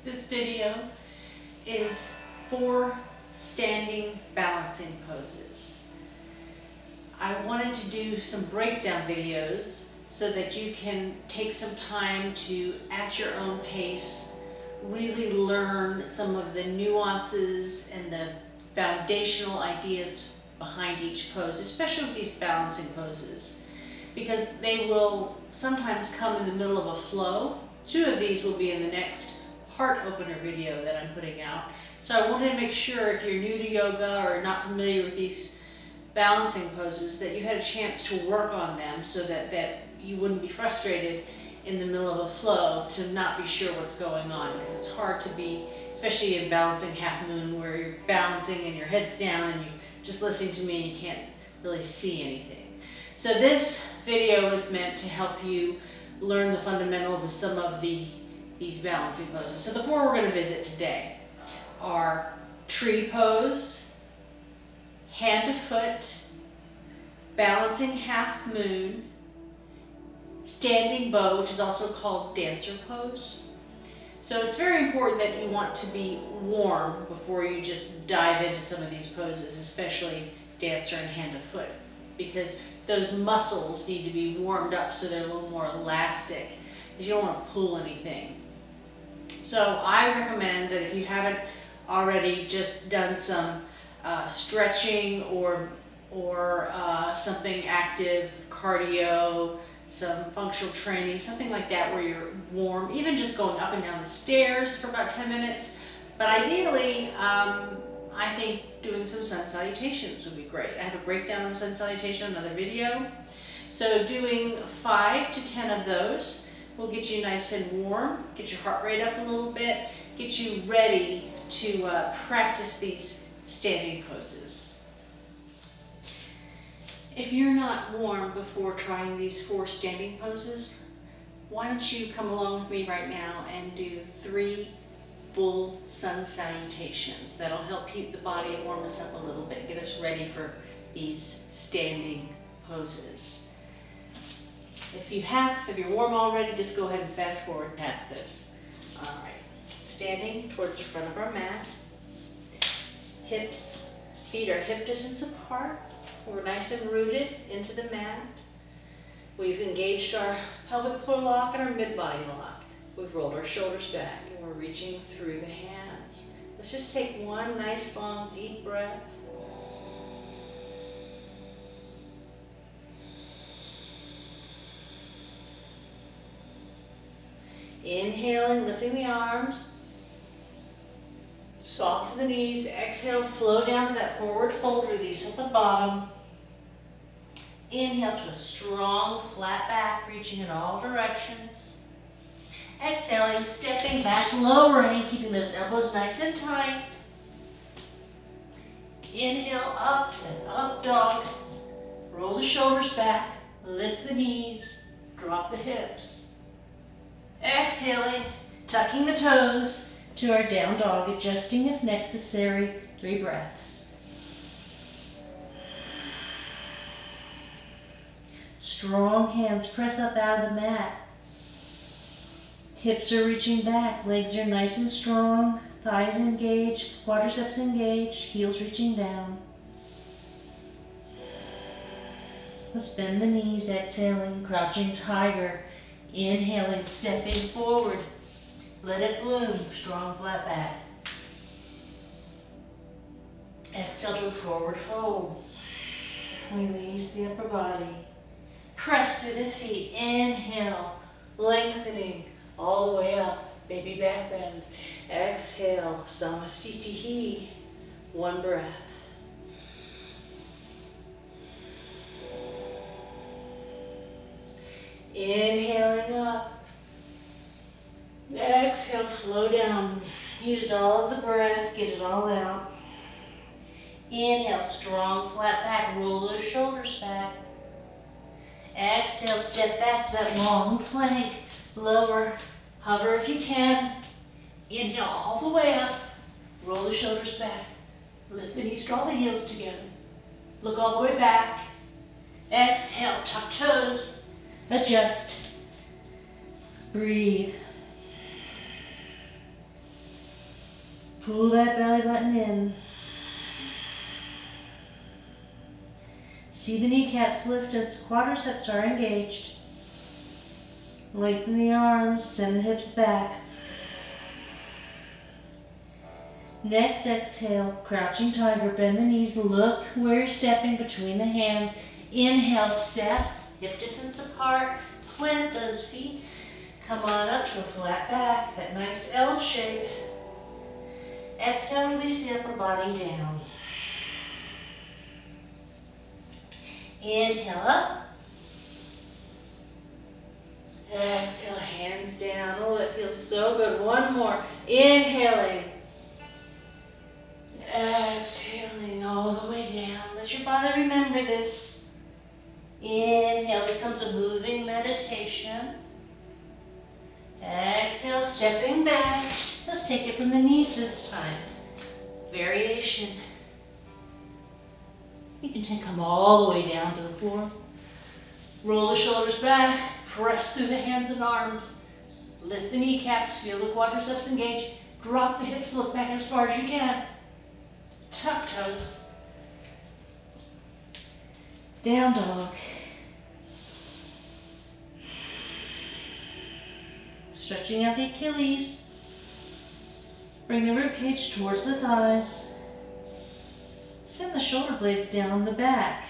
This video is 4 standing balancing poses. I wanted to do some breakdown videos so that you can take some time to, at your own pace, really learn some of the nuances and the foundational ideas behind each pose, especially with these balancing poses, because they will sometimes come in the middle of a flow. 2 of these will be in the next heart opener video that I'm putting out. So I wanted to make sure if you're new to yoga or not familiar with these balancing poses that you had a chance to work on them so that you wouldn't be frustrated in the middle of a flow to not be sure what's going on, because it's hard to be, especially in balancing half moon where you're balancing and your head's down and you're just listening to me and you can't really see anything. So this video is meant to help you learn the fundamentals of some of these balancing poses. So the 4 we're going to visit today are tree pose, hand to foot, balancing half moon, standing bow, which is also called dancer pose. So it's very important that you want to be warm before you just dive into some of these poses, especially dancer and hand to foot, because those muscles need to be warmed up so they're a little more elastic, because you don't want to pull anything. So I recommend that if you haven't already just done some stretching or something active, cardio, some functional training, something like that where you're warm, even just going up and down the stairs for about 10 minutes. But ideally, I think doing some sun salutations would be great. I have a breakdown of sun salutation, another video. So doing 5 to 10 of those will get you nice and warm, get your heart rate up a little bit, get you ready to practice these standing poses. If you're not warm before trying these 4 standing poses, why don't you come along with me right now and do 3 full sun salutations. That'll help keep the body and warm us up a little bit, get us ready for these standing poses. If you're warm already, just go ahead and fast forward past this. All right, standing towards the front of our mat, feet are hip distance apart. We're nice and rooted into the mat. We've engaged our pelvic floor lock and our mid-body lock. We've rolled our shoulders back and we're reaching through the hands. Let's just take one nice long deep breath. Inhaling, lifting the arms. Soften the knees. Exhale, flow down to that forward fold release at the bottom. Inhale to a strong flat back, reaching in all directions. Exhaling, stepping back, lowering, keeping those elbows nice and tight. Inhale, up and up dog. Roll the shoulders back, lift the knees, drop the hips. Exhaling, tucking the toes to our down dog, adjusting if necessary. 3 breaths. Strong hands press up out of the mat. Hips are reaching back, legs are nice and strong, thighs engaged, quadriceps engaged, heels reaching down. Let's bend the knees, exhaling, crouching tiger, inhaling, stepping forward. Let it bloom, strong flat back. Exhale to a forward fold. Release the upper body. Press through the feet. Inhale, lengthening all the way up. Baby back bend. Exhale, Samastitihi. 1 breath. Inhaling up. Exhale, flow down. Use all of the breath, get it all out. Inhale, strong flat back, roll those shoulders back. Exhale, step back to that long plank, lower, hover if you can. Inhale all the way up, roll the shoulders back. Lift the knees, draw the heels together. Look all the way back. Exhale, tuck toes, adjust, breathe. Pull that belly button in. See the kneecaps lift as the quadriceps are engaged. Lengthen the arms, send the hips back. Next exhale, crouching tiger, bend the knees, look where you're stepping between the hands. Inhale, step, hip distance apart, plant those feet. Come on up to a flat back, that nice L shape. Exhale, release the upper body down. Inhale up. Exhale, hands down. Oh, that feels so good. One more. Inhaling. Exhaling all the way down. Let your body remember this. Inhale becomes a moving meditation. Exhale, stepping back. Let's take it from the knees this time. Variation. You can come all the way down to the floor. Roll the shoulders back. Press through the hands and arms. Lift the kneecaps. Feel the quadriceps engage. Drop the hips. Look back as far as you can. Tuck toes. Down dog. Stretching out the Achilles. Bring the ribcage towards the thighs. Send the shoulder blades down the back.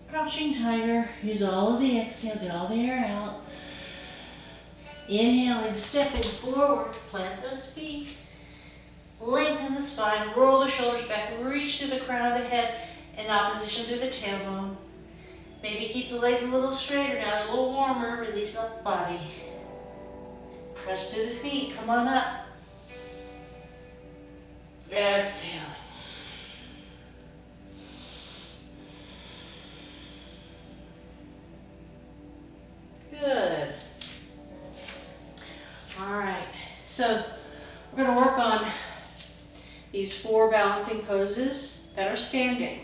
Crouching tiger. Use all of the exhale, get all the air out. Inhaling, stepping forward, plant those feet. Lengthen the spine, roll the shoulders back, reach through the crown of the head in opposition through the tailbone. Maybe keep the legs a little straighter now, a little warmer, release the body. Press through the feet, come on up. Exhaling. Good. All right, so we're going to work on these 4 balancing poses that are standing.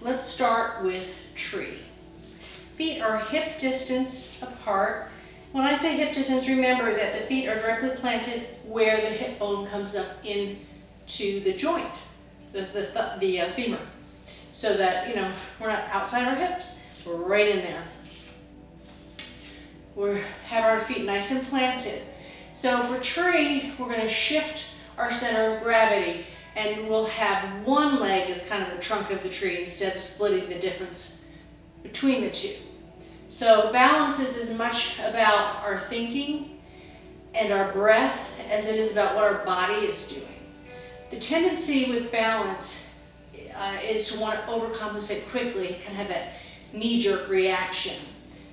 Let's start with tree. Feet are hip distance apart. When I say hip distance, remember that the feet are directly planted where the hip bone comes up into the joint, the femur, so that, we're not outside our hips, we're right in there. We have our feet nice and planted. So for tree, we're going to shift our center of gravity, and we'll have one leg as kind of the trunk of the tree instead of splitting the difference between the two. So balance is as much about our thinking and our breath as it is about what our body is doing. The tendency with balance is to want to overcompensate quickly, kind of have that knee-jerk reaction.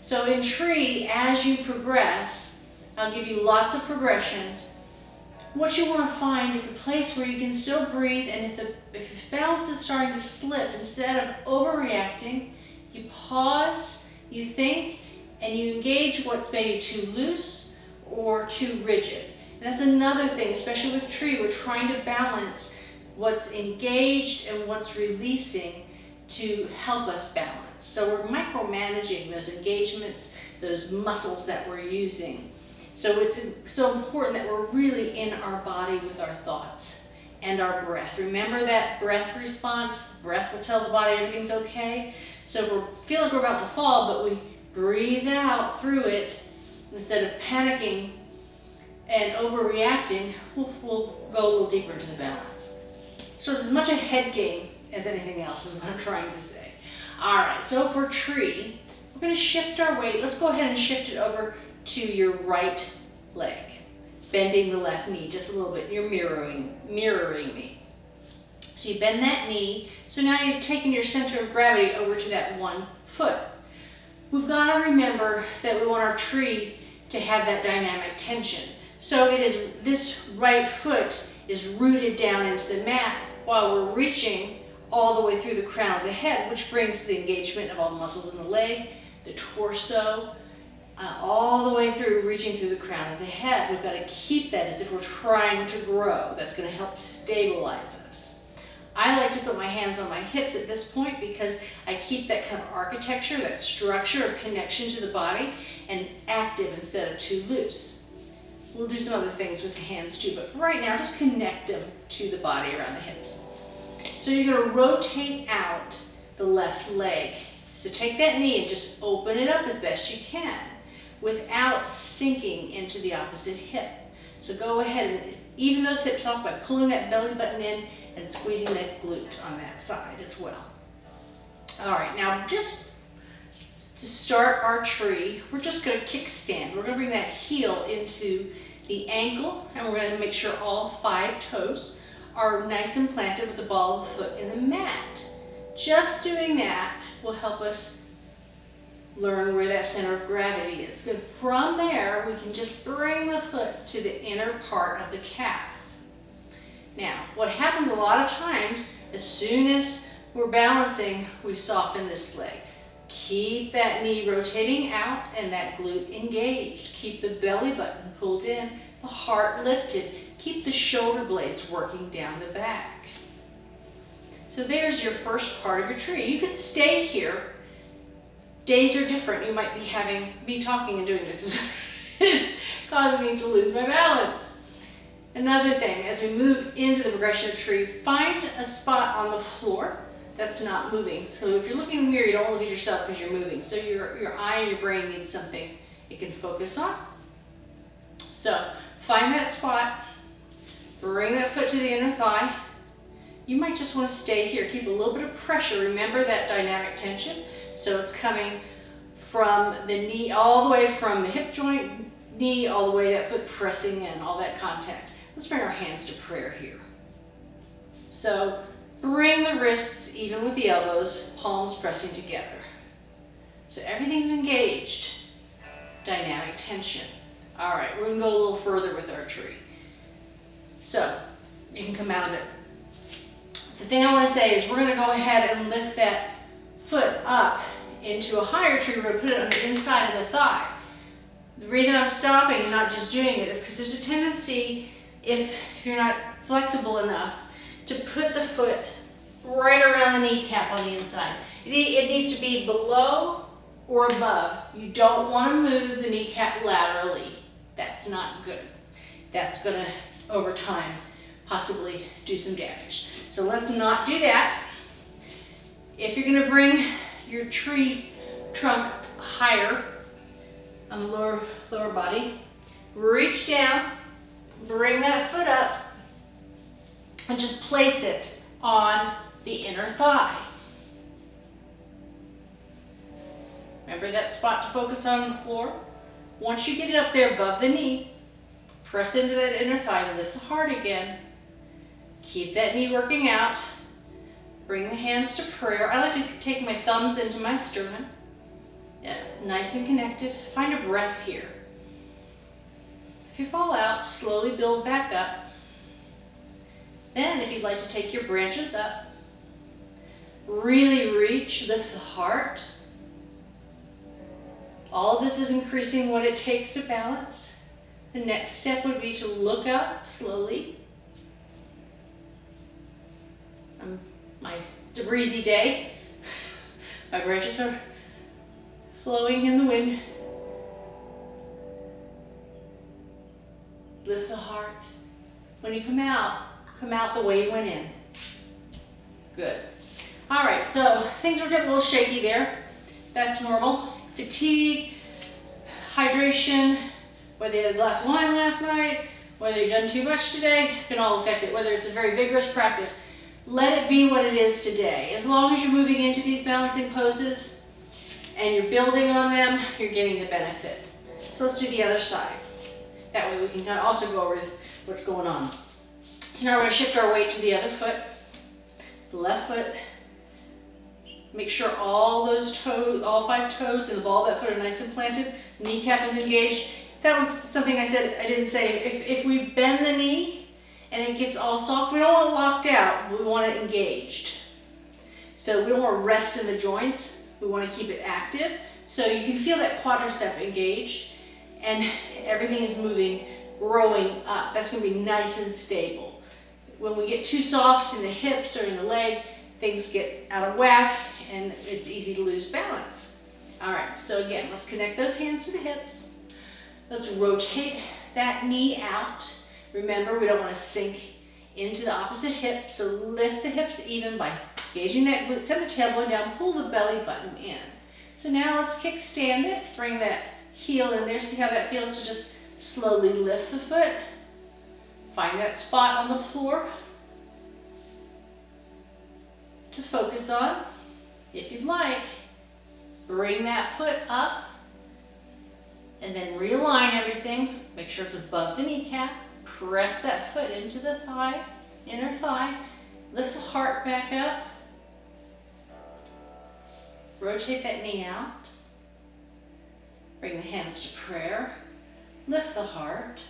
So in tree, as you progress, I'll give you lots of progressions. What you want to find is a place where you can still breathe, and if your balance is starting to slip, instead of overreacting, you pause, you think, and you engage what's maybe too loose or too rigid. And that's another thing, especially with tree, we're trying to balance what's engaged and what's releasing to help us balance. So we're micromanaging those engagements, those muscles that we're using. So it's so important that we're really in our body with our thoughts and our breath. Remember that breath response. Breath will tell the body everything's okay. So if we feel like we're about to fall, but we breathe out through it, instead of panicking and overreacting, we'll go a little deeper into the balance. So it's as much a head game as anything else is what I'm trying to say. All right, so for tree, we're going to shift our weight. Let's go ahead and shift it over to your right leg, bending the left knee just a little bit. You're mirroring me. So you bend that knee. So now you've taken your center of gravity over to that one foot. We've got to remember that we want our tree to have that dynamic tension. So it is this right foot is rooted down into the mat while we're reaching all the way through the crown of the head, which brings the engagement of all the muscles in the leg, the torso, all the way through, reaching through the crown of the head. We've got to keep that as if we're trying to grow. That's going to help stabilize us. I like to put my hands on my hips at this point because I keep that kind of architecture, that structure of connection to the body, and active instead of too loose. We'll do some other things with the hands too, but for right now, just connect them to the body around the hips. So you're going to rotate out the left leg. So take that knee and just open it up as best you can without sinking into the opposite hip. So go ahead and even those hips off by pulling that belly button in and squeezing that glute on that side as well. All right, now just to start our tree, we're just going to kickstand. We're going to bring that heel into the ankle, and we're going to make sure all 5 toes are nice and planted with the ball of the foot in the mat. Just doing that will help us learn where that center of gravity is. Good. From there, we can just bring the foot to the inner part of the calf. Now, what happens a lot of times, as soon as we're balancing, we soften this leg. Keep that knee rotating out and that glute engaged. Keep the belly button pulled in, the heart lifted. Keep the shoulder blades working down the back. So there's your first part of your tree. You could stay here. Days are different. You might be having me talking and doing this is causing me to lose my balance. Another thing, as we move into the progression of tree, find a spot on the floor that's not moving. So if you're looking in the mirror, you don't look at yourself because you're moving. So your eye and your brain needs something it can focus on. So find that spot, bring that foot to the inner thigh. You might just want to stay here. Keep a little bit of pressure. Remember that dynamic tension. So it's coming from the knee, all the way from the hip joint, knee, all the way that foot pressing in, all that contact. Let's bring our hands to prayer here. So bring the wrists even with the elbows, palms pressing together. So everything's engaged. Dynamic tension. All right, we're gonna go a little further with our tree. So you can come out of it. The thing I want to say is we're gonna go ahead and lift that foot up into a higher tree. We're going to put it on the inside of the thigh. The reason I'm stopping and not just doing it is because there's a tendency, if you're not flexible enough, to put the foot right around the kneecap on the inside. It needs to be below or above. You don't want to move the kneecap laterally. That's not good. That's going to, over time, possibly do some damage. So let's not do that. If you're going to bring your tree trunk higher on the lower body, reach down, bring that foot up, and just place it on the inner thigh. Remember that spot to focus on the floor? Once you get it up there above the knee, press into that inner thigh, lift the heart again. Keep that knee working out. Bring the hands to prayer. I like to take my thumbs into my sternum. Yeah, nice and connected. Find a breath here. If you fall out, slowly build back up. Then, if you'd like to take your branches up, really reach, lift the heart. All of this is increasing what it takes to balance. The next step would be to look up slowly. It's a breezy day. My branches are flowing in the wind. Lift the heart. When you come out the way you went in. Good. All right, so things are getting a little shaky there. That's normal. Fatigue, hydration, whether you had a glass of wine last night, whether you've done too much today, can all affect it, whether it's a very vigorous practice. Let it be what it is today. As long as you're moving into these balancing poses and you're building on them, you're getting the benefit. So let's do the other side. That way we can kind of also go over what's going on. So now we're going to shift our weight to the other foot, the left foot. Make sure all those toes, all 5 toes and the ball of that foot are nice and planted. Kneecap is engaged. That was something I said I didn't say. If we bend the knee and it gets all soft, we don't want it locked out. We want it engaged. So we don't want to rest in the joints. We want to keep it active. So you can feel that quadricep engaged and everything is moving, growing up. That's going to be nice and stable. When we get too soft in the hips or in the leg, things get out of whack and it's easy to lose balance. All right, so again, let's connect those hands to the hips. Let's rotate that knee out. Remember, we don't want to sink into the opposite hip, so lift the hips even by gauging that glute, send the tailbone down, pull the belly button in. So now let's kickstand it, bring that heel in there, see how that feels to just slowly lift the foot. Find that spot on the floor to focus on. If you'd like, bring that foot up and then realign everything. Make sure it's above the kneecap. Press that foot into the thigh, inner thigh. Lift the heart back up. Rotate that knee out. Bring the hands to prayer. Lift the heart.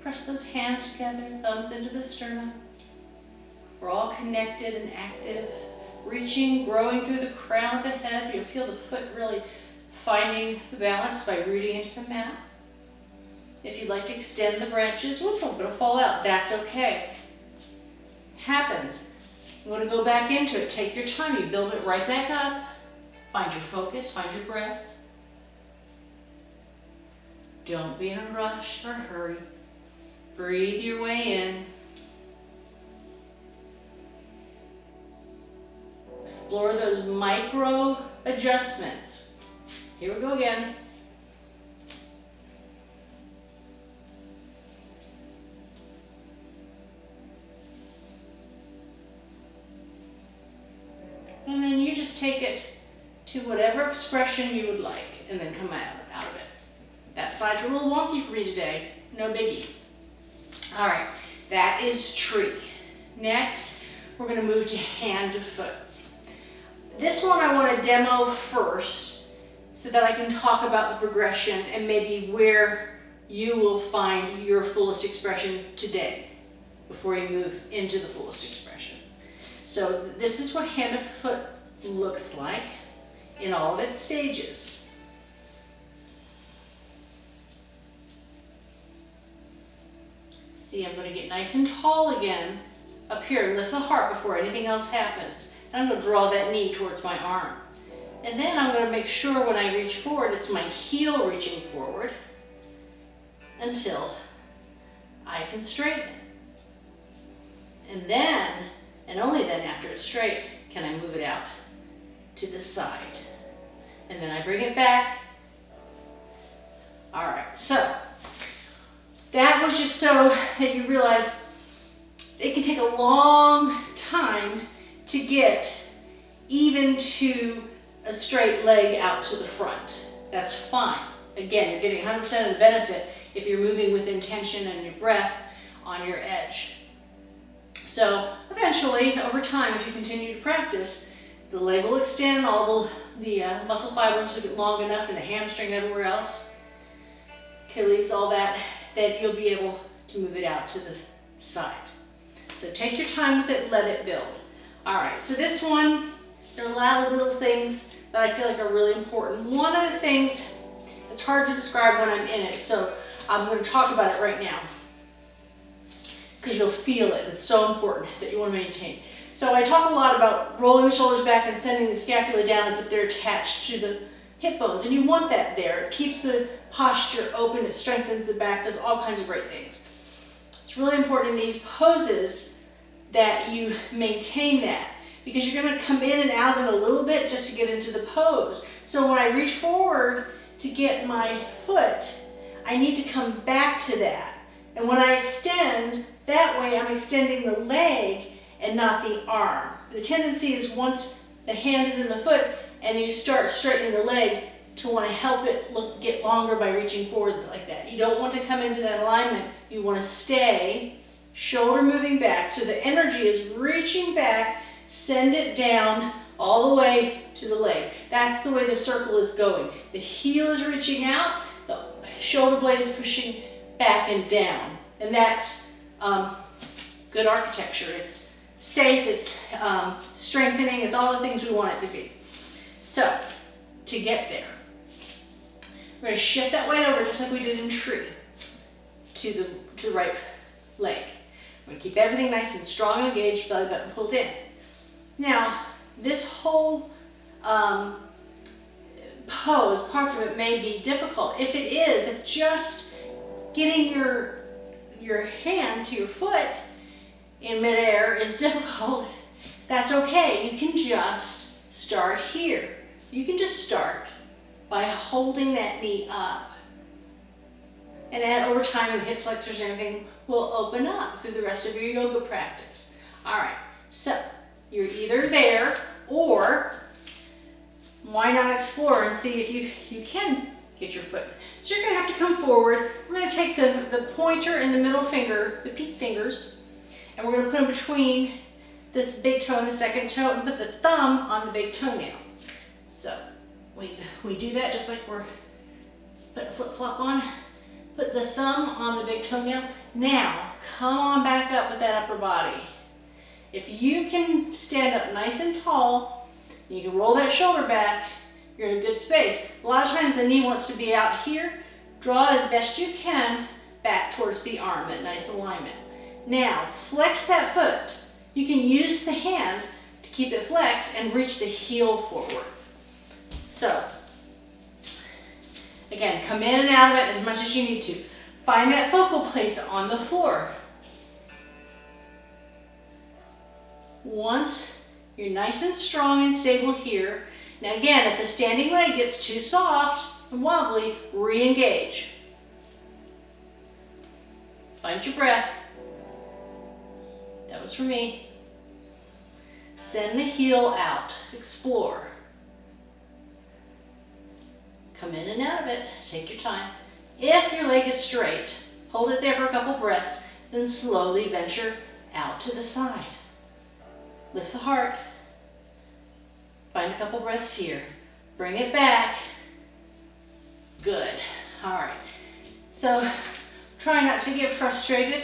Press those hands together, thumbs into the sternum. We're all connected and active. Reaching, growing through the crown of the head. You'll feel the foot really finding the balance by rooting into the mat. If you'd like to extend the branches, whoop, I'm gonna fall out. That's okay. Happens. You wanna go back into it. Take your time. You build it right back up. Find your focus, find your breath. Don't be in a rush or hurry. Breathe your way in. Explore those micro adjustments. Here we go again. And then you just take it to whatever expression you would like and then come out of it. That side's a little wonky for me today. No biggie. All right, that is tree. Next, we're gonna move to hand to foot. This one I want to demo first so that I can talk about the progression and maybe where you will find your fullest expression today before you move into the fullest expression. So this is what hand to foot looks like in all of its stages. See, I'm going to get nice and tall again up here. Lift the heart before anything else happens. And I'm going to draw that knee towards my arm. And then I'm going to make sure when I reach forward, it's my heel reaching forward until I can straighten it. And then, and only then after it's straight, can I move it out to the side. And then I bring it back. All right, so that was just so that you realize it can take a long time to get even to a straight leg out to the front. That's fine. Again, you're getting 100% of the benefit if you're moving with intention and your breath on your edge. So eventually, over time, if you continue to practice, the leg will extend, all the muscle fibers will get long enough, and the hamstring and everywhere else, Achilles, all that, that you'll be able to move it out to the side. So take your time with it, let it build. All right, so this one, there are a lot of little things that I feel like are really important. One of the things, it's hard to describe when I'm in it, so I'm going to talk about it right now because you'll feel it. It's so important that you want to maintain. So I talk a lot about rolling the shoulders back and sending the scapula down as if they're attached to the hip bones, and you want that there. It keeps the posture open, it strengthens the back, does all kinds of great things. It's really important in these poses that you maintain that, because you're going to come in and out of it a little bit just to get into the pose. So when I reach forward to get my foot, I need to come back to that. And when I extend, that way I'm extending the leg and not the arm. The tendency is once the hand is in the foot and you start straightening the leg to want to help it get longer by reaching forward like that. You don't want to come into that alignment. You want to stay, shoulder moving back. So the energy is reaching back, send it down all the way to the leg. That's the way the circle is going. The heel is reaching out, the shoulder blade is pushing back and down. And that's good architecture. It's safe, it's strengthening, it's all the things we want it to be. So, to get there, we're going to shift that weight over just like we did in tree to the right leg. I'm gonna keep everything nice and strong and engaged, belly button pulled in. Now, this whole pose, parts of it may be difficult. If it is, if just getting your hand to your foot in midair is difficult, that's okay. You can just start here. You can just start by holding that knee up. And then over time with hip flexors and everything will open up through the rest of your yoga practice. All right, so you're either there, or why not explore and see if you can get your foot. So you're gonna have to come forward. We're gonna take the pointer and the middle finger, the peace fingers, and we're gonna put them between this big toe and the second toe and put the thumb on the big toenail. So we do that just like we're putting a flip-flop on. Put the thumb on the big toenail. Now, come on back up with that upper body. If you can stand up nice and tall, you can roll that shoulder back, you're in a good space. A lot of times the knee wants to be out here. Draw it as best you can back towards the arm, that nice alignment. Now, flex that foot. You can use the hand to keep it flexed and reach the heel forward. So, again, come in and out of it as much as you need to. Find that focal place on the floor. Once you're nice and strong and stable here, now again, if the standing leg gets too soft and wobbly, re-engage. Find your breath. That was for me. Send the heel out. Explore. Come in and out of it. Take your time. If your leg is straight, hold it there for a couple breaths, then slowly venture out to the side. Lift the heart. Find a couple breaths here. Bring it back. Good. All right. So try not to get frustrated.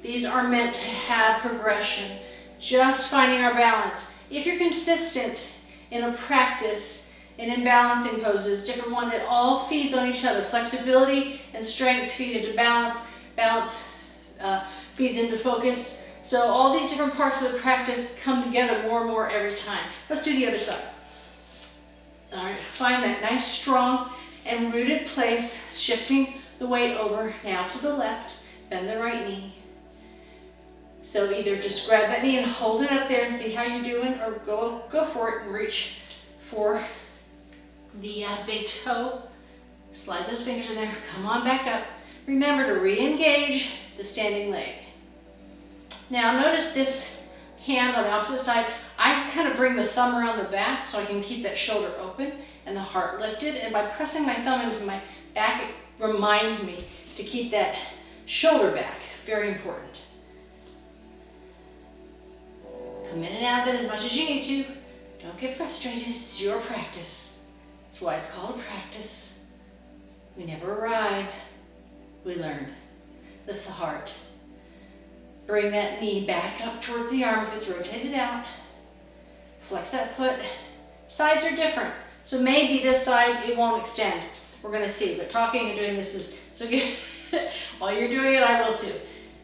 These are meant to have progression. Just finding our balance. If you're consistent in a practice and in balancing poses, different one, it all feeds on each other. Flexibility and strength feed into balance. Balance feeds into focus. So all these different parts of the practice come together more and more every time. Let's do the other side. All right, find that nice, strong, and rooted place, shifting the weight over now to the left. Bend the right knee. So either just grab that knee and hold it up there and see how you're doing, or go for it and reach for the big toe. Slide those fingers in there. Come on back up. Remember to re-engage the standing leg. Now notice this hand on the opposite side. I kind of bring the thumb around the back so I can keep that shoulder open and the heart lifted. And by pressing my thumb into my back, it reminds me to keep that shoulder back. Very important. Come in and out of it as much as you need to. Don't get frustrated. It's your practice. That's why it's called a practice. We never arrive. We learn. Lift the heart. Bring that knee back up towards the arm if it's rotated out. Flex that foot. Sides are different. So maybe this side, it won't extend. We're going to see. But talking and doing this is so good. While you're doing it, I will too.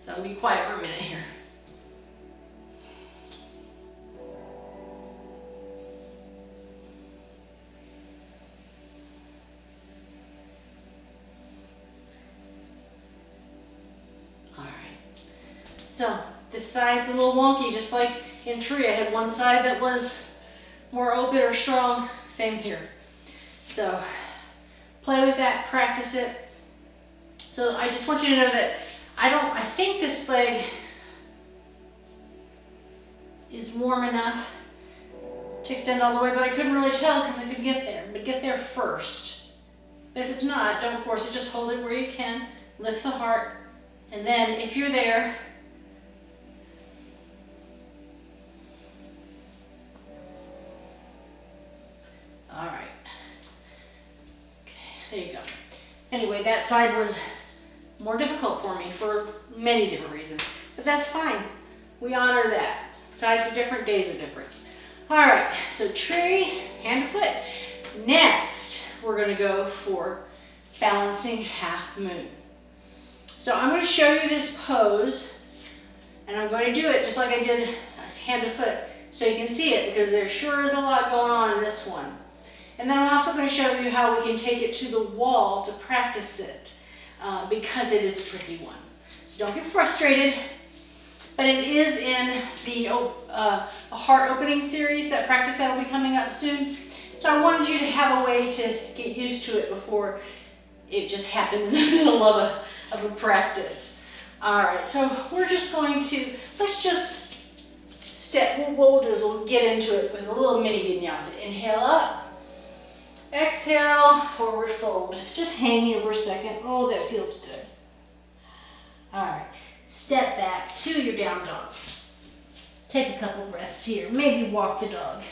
So I'll be quiet for a minute here. So this side's a little wonky, just like in tree. I had one side that was more open or strong, same here. So play with that, practice it. So I just want you to know that I think this leg is warm enough to extend all the way, but I couldn't really tell because I couldn't get there. But get there first. But if it's not, don't force it, just hold it where you can, lift the heart, and then if you're there, all right. Okay, there you go. Anyway, that side was more difficult for me for many different reasons, but that's fine. We honor that. Sides are different, days are different. All right, so tree, hand to foot. Next, we're gonna go for balancing half moon. So I'm gonna show you this pose And I'm going to do it just like I did hand to foot, so you can see it, because there sure is a lot going on in this one. And then I'm also going to show you how we can take it to the wall to practice it, because it is a tricky one. So don't get frustrated, but it is in the a heart opening series, that practice that will be coming up soon. So I wanted you to have a way to get used to it before it just happened in the middle of a practice. All right, so we're just going to, let's just step, what we'll do is we'll get into it with a little mini vinyasa. Inhale up, exhale, forward fold. Just hang here for a second. Oh, that feels good. All right, step back to your down dog. Take a couple breaths here, maybe walk the dog.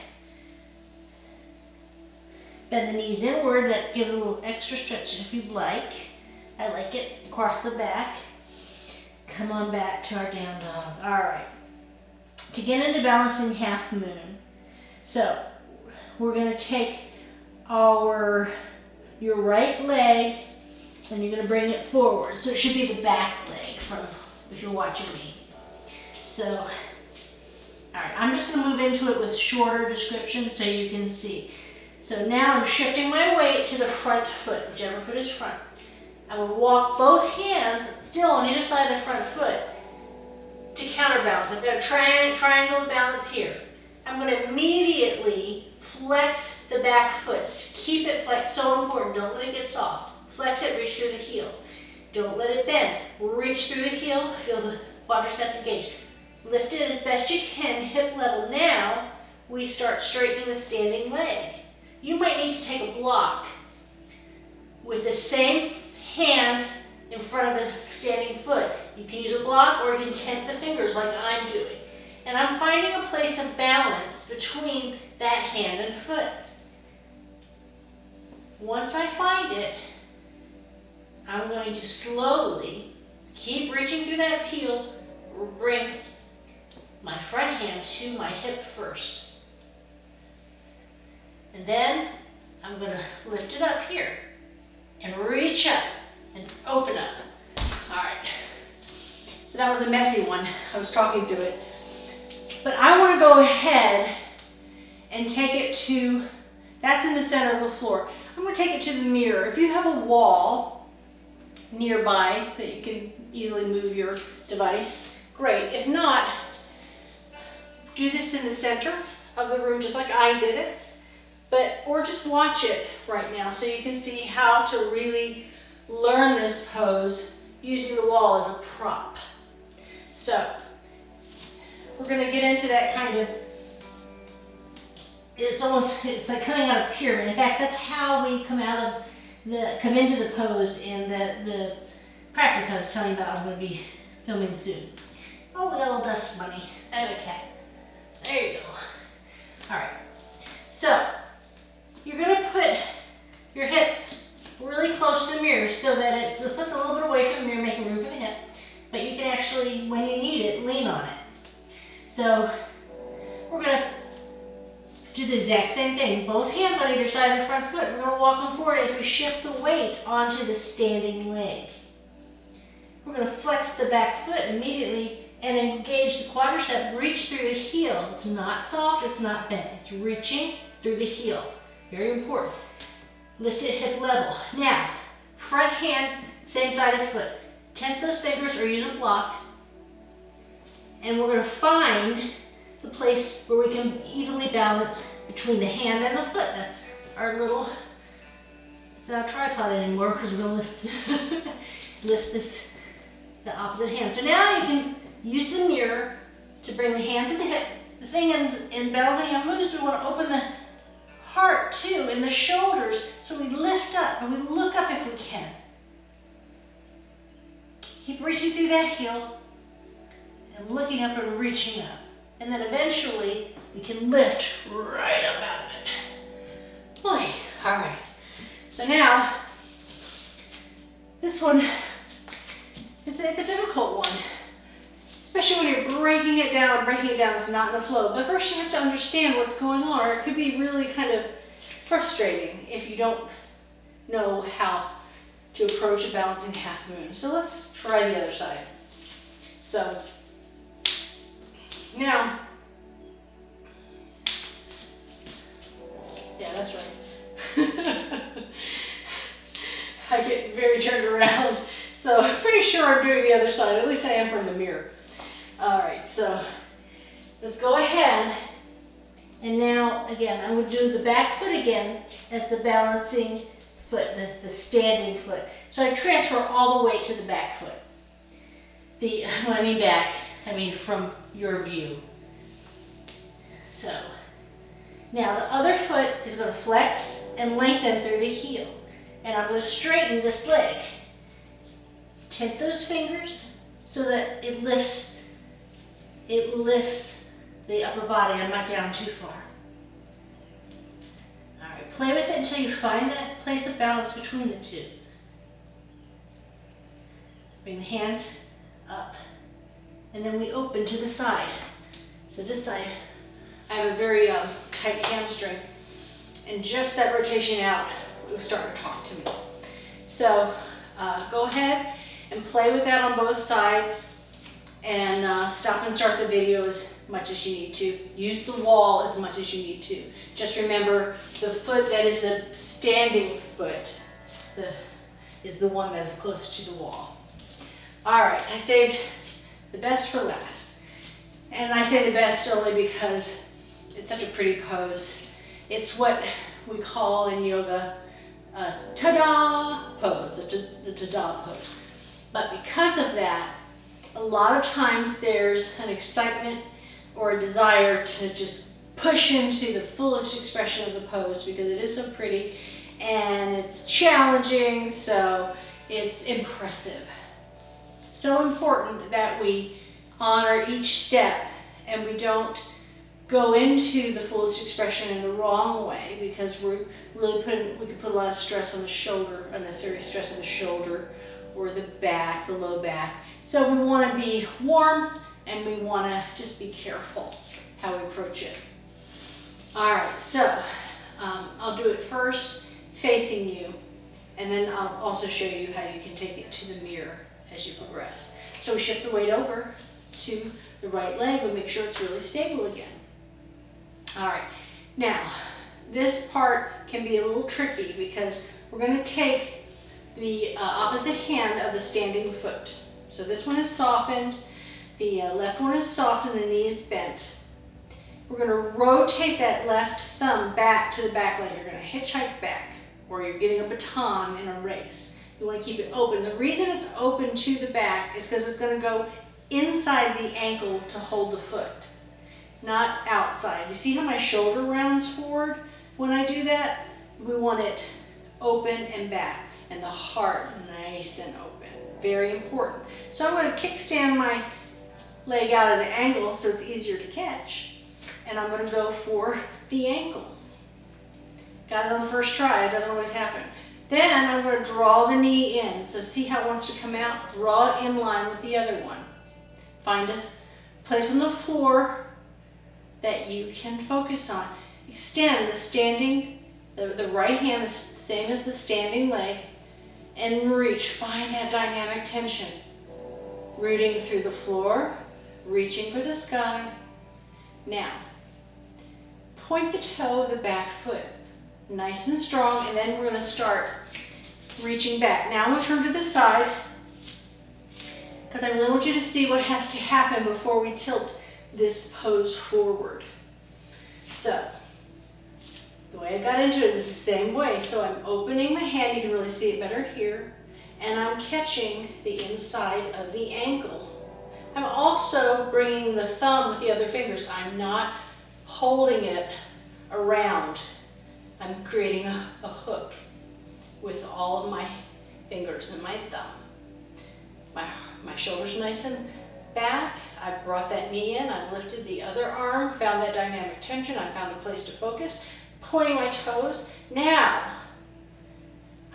Bend the knees inward, that gives a little extra stretch if you'd like. I like it, across the back. Come on back to our down dog. All right. To get into balancing half moon, so we're gonna take your right leg and you're gonna bring it forward. So it should be the back leg from, if you're watching me. So, all right, I'm just gonna move into it with shorter description so you can see. So now I'm shifting my weight to the front foot, whichever foot is front. I will walk both hands still on either side of the front foot to counterbalance. I've got a triangle balance here. I'm going to immediately flex the back foot. Keep it flexed, so important. Don't let it get soft. Flex it, reach through the heel. Don't let it bend. Reach through the heel, feel the quadricep engage. Lift it as best you can, hip level. Now we start straightening the standing leg. You might need to take a block with the same hand in front of the standing foot. You can use a block or you can tent the fingers like I'm doing. And I'm finding a place of balance between that hand and foot. Once I find it, I'm going to slowly keep reaching through that heel, bring my front hand to my hip first. And then I'm going to lift it up here and reach up and open up. All right. So that was a messy one. I was talking through it. But I want to go ahead and take it to, that's in the center of the floor. I'm going to take it to the mirror. If you have a wall nearby that you can easily move your device, great. If not, do this in the center of the room just like I did it. Or just watch it right now so you can see how to really learn this pose using the wall as a prop. So we're going to get into that kind of, it's like coming out of pyramid. In fact, that's how we come into the pose in the practice I was telling you about. I'm going to be filming soon. Oh, we got a little dust bunny and a cat. There you go. All right. So you're going to put your hip really close to the mirror so that the foot's a little bit away from the mirror, making room for the hip. But you can actually, when you need it, lean on it. So we're going to do the exact same thing. Both hands on either side of the front foot. We're going to walk them forward as we shift the weight onto the standing leg. We're going to flex the back foot immediately and engage the quadricep. Reach through the heel. It's not soft, it's not bent. It's reaching through the heel. Very important. Lift it hip level. Now, front hand, same side as foot. Tent those fingers or use a block. And we're going to find the place where we can evenly balance between the hand and the foot. That's our little, it's not a tripod anymore because we're going to lift the opposite hand. So now you can use the mirror to bring the hand to the hip. The thing in balancing half moon is we want to open the heart too and the shoulders, so we lift up and we look up if we can. Keep reaching through that heel and looking up and reaching up. And then eventually we can lift right up out of it. Boy, all right. So now, this one, it's a difficult one. Especially when you're breaking it down is not in the flow. But first you have to understand what's going on, or it could be really kind of frustrating if you don't know how to approach a balancing half moon. So let's try the other side. So Now, yeah, that's right. I get very turned around, so I'm pretty sure I'm doing the other side. At least I am from the mirror. All right, so let's go ahead. And now, again, I'm going to do the back foot again as the balancing foot, the standing foot. So I transfer all the weight to the back foot. When I mean back, I mean from your view. So now the other foot is going to flex and lengthen through the heel. And I'm going to straighten this leg. Tip those fingers so that it lifts the upper body. I'm not down too far. All right, play with it until you find that place of balance between the two. Bring the hand up, and then we open to the side. So this side, I have a very tight hamstring, and just that rotation out, it was starting to talk to me. So go ahead and play with that on both sides, and stop and start the video as much as you need to. Use the wall as much as you need to. Just remember, the foot that is the standing foot is the one that is close to the wall. All right, I saved the best for last. And I say the best only because it's such a pretty pose. It's what we call in yoga a ta-da pose, a ta-da pose. But because of that, a lot of times there's an excitement or a desire to just push into the fullest expression of the pose because it is so pretty and it's challenging, so it's impressive. So important that we honor each step and we don't go into the fullest expression in the wrong way, because we could put a lot of stress on the shoulder, unnecessary stress on the shoulder or the back, the low back. So we want to be warm and we want to just be careful how we approach it. All right, so I'll do it first facing you, and then I'll also show you how you can take it to the mirror as you progress. So we shift the weight over to the right leg and make sure it's really stable again. All right, now this part can be a little tricky because we're going to take the opposite hand of the standing foot. So this one is softened, the left one is softened, the knee is bent. We're going to rotate that left thumb back to the back leg. You're going to hitchhike back, or you're getting a baton in a race. You want to keep it open. The reason it's open to the back is because it's going to go inside the ankle to hold the foot, not outside. You see how my shoulder rounds forward when I do that? We want it open and back, and the heart nice and open. Very important. So I'm going to kickstand my leg out at an angle so it's easier to catch, and I'm going to go for the ankle. Got it on the first try. It doesn't always happen. Then I'm going to draw the knee in. So see how it wants to come out? Draw it in line with the other one. Find a place on the floor that you can focus on. Extend the standing, the right hand, the same as the standing leg, and reach. Find that dynamic tension. Rooting through the floor, reaching for the sky. Now, point the toe of the back foot. Nice and strong, and then we're going to start reaching back. Now we'll turn to the side because I really want you to see what has to happen before we tilt this pose forward. So the way I got into it is the same way. So I'm opening the hand, you can really see it better here, and I'm catching the inside of the ankle. I'm also bringing the thumb with the other fingers. I'm not holding it around. I'm creating a hook with all of my fingers and my thumb. My shoulders nice and back. I brought that knee in. I lifted the other arm, found that dynamic tension. I found a place to focus, pointing my toes. Now,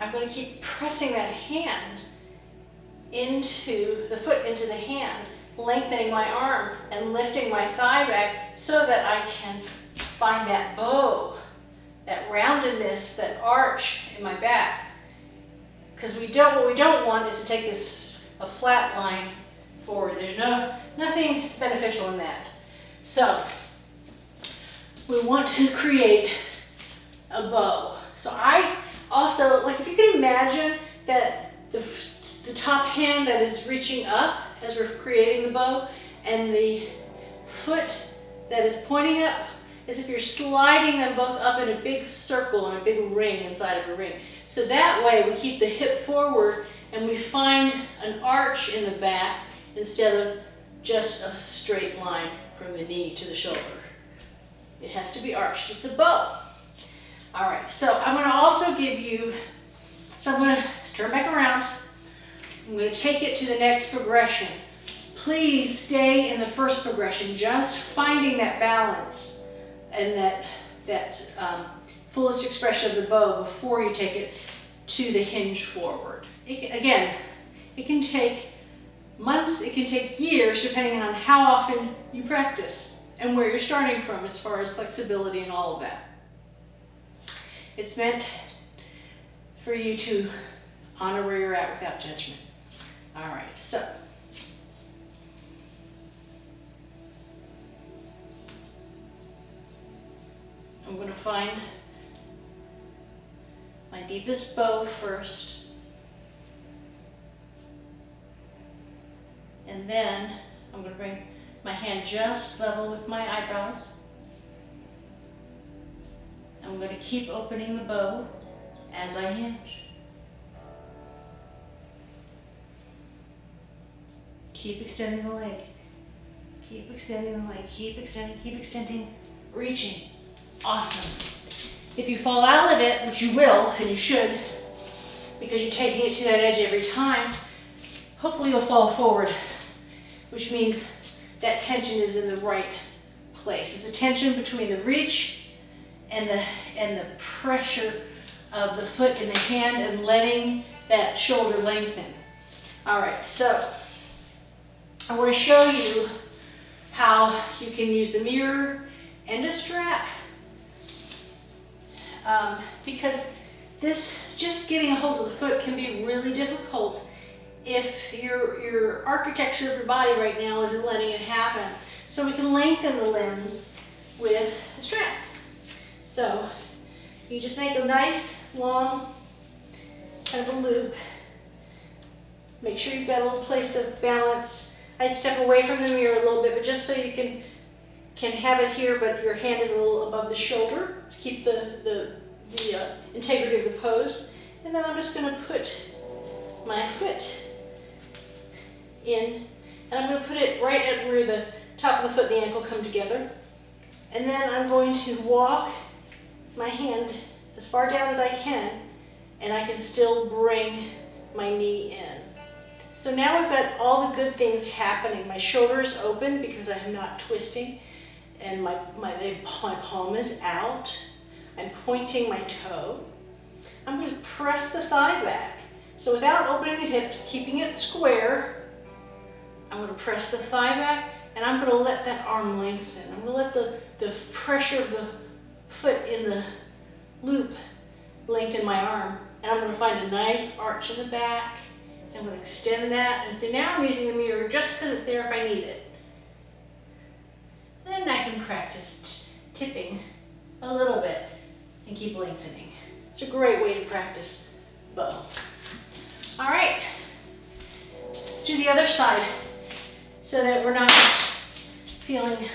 I'm going to keep pressing that hand into the foot, into the hand, lengthening my arm and lifting my thigh back so that I can find that bow, that roundedness, that arch in my back. Because what we don't want is to take this a flat line forward. There's nothing beneficial in that. So we want to create a bow. So I also, like, if you can imagine that the top hand that is reaching up as we're creating the bow, and the foot that is pointing up, as if you're sliding them both up in a big circle, in a big ring inside of a ring. So that way we keep the hip forward and we find an arch in the back instead of just a straight line from the knee to the shoulder. It has to be arched. It's a bow. All right, so I'm going to also give you, so I'm going to turn back around. I'm going to take it to the next progression. Please stay in the first progression, just finding that balance and that fullest expression of the bow before you take it to the hinge forward. Again, it can take months, it can take years, depending on how often you practice and where you're starting from as far as flexibility and all of that. It's meant for you to honor where you're at without judgment. All right, so I'm going to find my deepest bow first, and then I'm going to bring my hand just level with my eyebrows. I'm going to keep opening the bow as I hinge. Keep extending the leg. Keep extending the leg. Keep extending, reaching. Awesome. If you fall out of it, which you will, and you should, because you're taking it to that edge every time, hopefully you'll fall forward, which means that tension is in the right place. It's the tension between the reach and the pressure of the foot and the hand and letting that shoulder lengthen. All right, so I want to show you how you can use the mirror and a strap, because this, just getting a hold of the foot can be really difficult if your architecture of your body right now isn't letting it happen. So we can lengthen the limbs with a strap. So you just make a nice long kind of a loop. Make sure you've got a little place of balance. I'd step away from the mirror a little bit, but just so you can have it here, but your hand is a little above the shoulder to keep the integrity of the pose. And then I'm just going to put my foot in, and I'm going to put it right at where the top of the foot and the ankle come together. And then I'm going to walk my hand as far down as I can, and I can still bring my knee in. So now I've got all the good things happening. My shoulder is open because I'm not twisting, and my palm is out. I'm pointing my toe. I'm going to press the thigh back. So without opening the hips, keeping it square, I'm going to press the thigh back, and I'm going to let that arm lengthen. I'm going to let the pressure of the foot in the loop lengthen my arm. And I'm going to find a nice arch in the back. I'm going to extend that. And so now I'm using the mirror just because it's there if I need it. Then I can practice tipping a little bit and keep lengthening. It's a great way to practice bow. All right, let's do the other side so that we're not feeling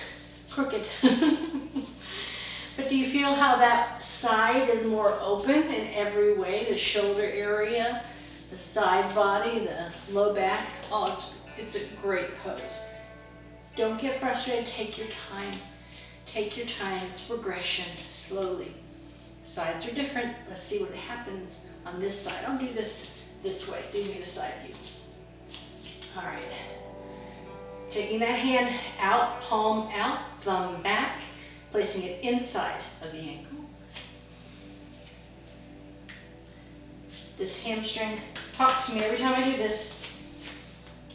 crooked. But do you feel how that side is more open in every way? The shoulder area, the side body, the low back. Oh, it's a great pose. Don't get frustrated, take your time. Take your time, it's progression, slowly. Sides are different. Let's see what happens on this side. I'll do this way, so you need a side view. All right. Taking that hand out, palm out, thumb back, placing it inside of the ankle. This hamstring talks to me every time I do this.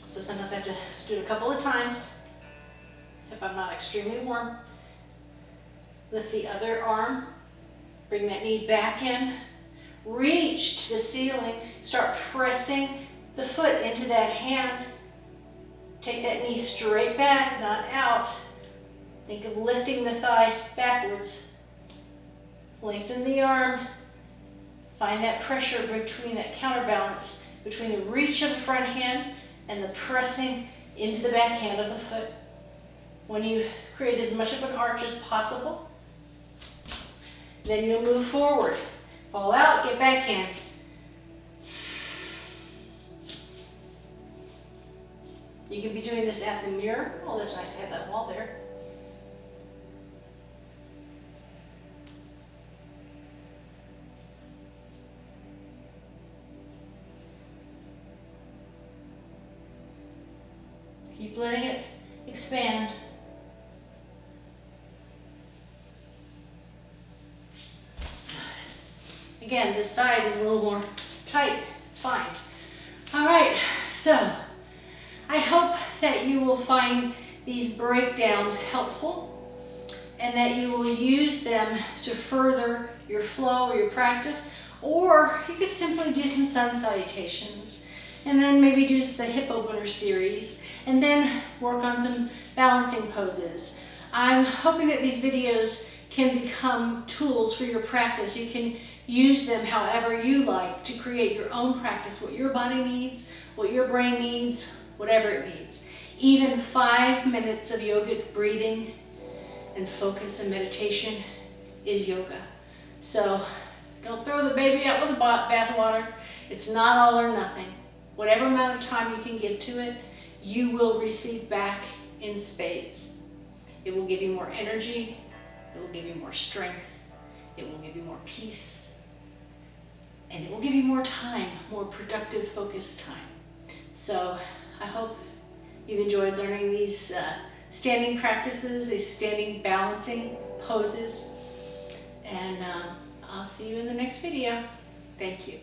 So sometimes I have to do it a couple of times if I'm not extremely warm. Lift the other arm, bring that knee back in, reach to the ceiling, start pressing the foot into that hand. Take that knee straight back, not out. Think of lifting the thigh backwards. Lengthen the arm. Find that pressure between that counterbalance, between the reach of the front hand and the pressing into the back hand of the foot. When you create as much of an arch as possible, then you'll move forward. Fall out, get backhand. You can be doing this at the mirror. Oh, that's nice to have that wall there. Keep letting it expand. Again, this side is a little more tight. It's fine. All right, so I hope that you will find these breakdowns helpful and that you will use them to further your flow or your practice, or you could simply do some sun salutations and then maybe do the hip opener series and then work on some balancing poses. I'm hoping that these videos can become tools for your practice. You can use them however you like to create your own practice, what your body needs, what your brain needs, whatever it needs. Even 5 minutes of yogic breathing and focus and meditation is yoga. So don't throw the baby out with the bathwater. It's not all or nothing. Whatever amount of time you can give to it, you will receive back in spades. It will give you more energy. It will give you more strength. It will give you more peace. And it will give you more time, more productive, focused time. So I hope you've enjoyed learning these standing practices, these standing balancing poses. And I'll see you in the next video. Thank you.